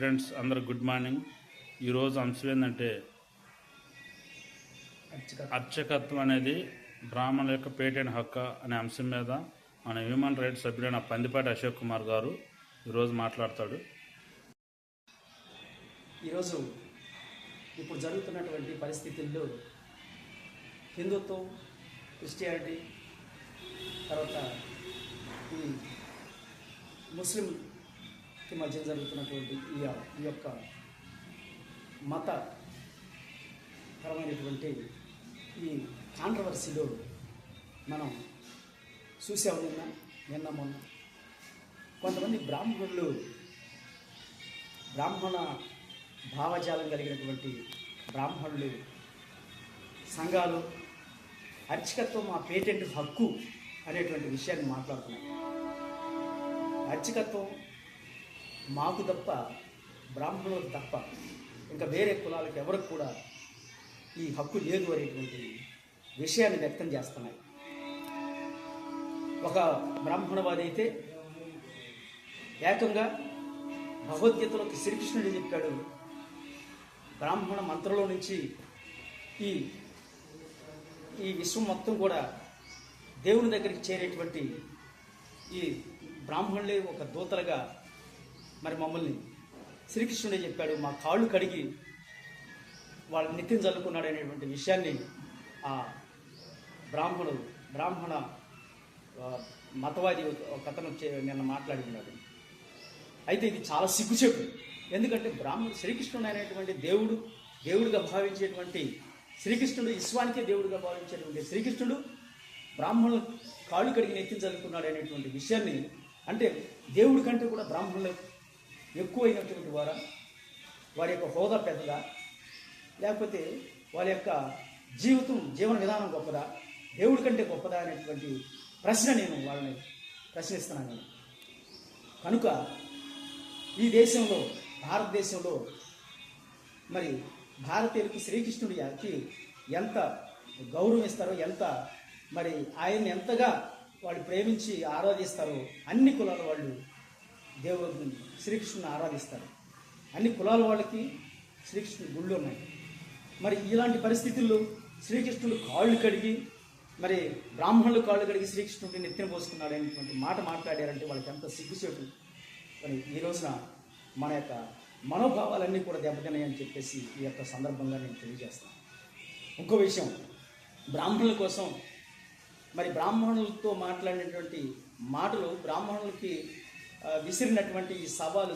Friends, అందరు good morning. ఈరోజు అంశం ఏంటంటే అర్చకత్వం అనేది బ్రాహ్మణుల యొక్క పేటెంట్ హక్కు అనే అంశం మీద మన హ్యూమన్ రైట్స్ సభ్యుడైన పందిపాటి అశోక్ కుమార్ గారు ఈరోజు మాట్లాడతాడు. ఈరోజు ఇప్పుడు జరుగుతున్నటువంటి పరిస్థితుల్లో హిందుత్వం, క్రిస్టియానిటీ, తర్వాత ఈ ముస్లింకి మధ్య జరుగుతున్నటువంటి ఈ యొక్క మతపరమైనటువంటి ఈ కాంట్రవర్సీలో మనం చూసాము. నిన్న మొన్న కొంతమంది బ్రాహ్మణ భావజాలం కలిగినటువంటి బ్రాహ్మణులు సంఘాలు అర్చకత్వం మా పేటెంట్ హక్కు అనేటువంటి విషయాన్ని మాట్లాడుతున్నారు. అర్చకత్వం మాకు తప్ప, బ్రాహ్మణులకు తప్ప ఇంకా వేరే కులాలకు ఎవరికి కూడా ఈ హక్కు లేదు అనేటువంటి విషయాన్ని వ్యక్తం చేస్తున్నాయి. ఒక బ్రాహ్మణవాది అయితే ఏకంగా భగవద్గీతలో శ్రీకృష్ణుడు చెప్పాడు, బ్రాహ్మణ మంత్రంలో నుంచి ఈ విశ్వం మొత్తం కూడా దేవుని దగ్గరికి చేరేటువంటి ఈ బ్రాహ్మణులే ఒక దూతలుగా మరి మమ్మల్ని శ్రీకృష్ణుడే చెప్పాడు, మా కాళ్ళు కడిగి వాళ్ళ నిత్యం చల్లుకున్నాడు అనేటువంటి విషయాన్ని ఆ బ్రాహ్మణ మతవాది ఒక అతను నిన్న మాట్లాడుకున్నాడు. అయితే ఇది చాలా సిగ్గుచేటు. ఎందుకంటే శ్రీకృష్ణుడు అనేటువంటి దేవుడిగా భావించేటువంటి శ్రీకృష్ణుడు, విశ్వానికే దేవుడిగా భావించేటువంటి శ్రీకృష్ణుడు బ్రాహ్మణులు కాళ్ళు కడిగి నెత్తిన చదువుకున్నాడు అనేటువంటి విషయాన్ని, అంటే దేవుడి కంటే కూడా బ్రాహ్మణులు ఎక్కువైనటువంటి వారి యొక్క హోదా పెద్దదా, లేకపోతే వారి యొక్క జీవన విధానం గొప్పదా, దేవుడి కంటే గొప్పదా అనేటువంటి ప్రశ్న నేను వాళ్ళని ప్రశ్నిస్తున్నాను. కనుక ఈ దేశంలో, భారతదేశంలో మరి భారతీయులకి శ్రీకృష్ణుడికి ఎంత గౌరవం ఇస్తారో, ఎంత మరి ఆయన్ని ఎంతగా వాళ్ళు ప్రేమించి ఆరాధిస్తారో, అన్ని కులాల వాళ్ళు శ్రీకృష్ణుని ఆరాధిస్తారు. అన్ని కులాల వాళ్ళకి శ్రీకృష్ణుడి గుళ్ళు ఉన్నాయి. మరి ఇలాంటి పరిస్థితుల్లో శ్రీకృష్ణుడు కాళ్ళు కడిగి, మరి బ్రాహ్మణులు కాళ్ళు కడిగి శ్రీకృష్ణుడిని నెత్తిన పోసుకున్నాడు అనేటువంటి మాట మాట్లాడారంటే వాళ్ళకి ఎంత సిగ్గుచేటు. మరి ఈ రోజున మన యొక్క మనోభావాలన్నీ కూడా దెబ్బతిన్నాయని చెప్పేసి ఈ యొక్క సందర్భంగా నేను తెలియజేస్తాను. ఇంకో విషయం, బ్రాహ్మణుల కోసం మరి బ్రాహ్మణులతో మాట్లాడినటువంటి మాటలు, బ్రాహ్మణులకి విసిరినటువంటి ఈ సవాలు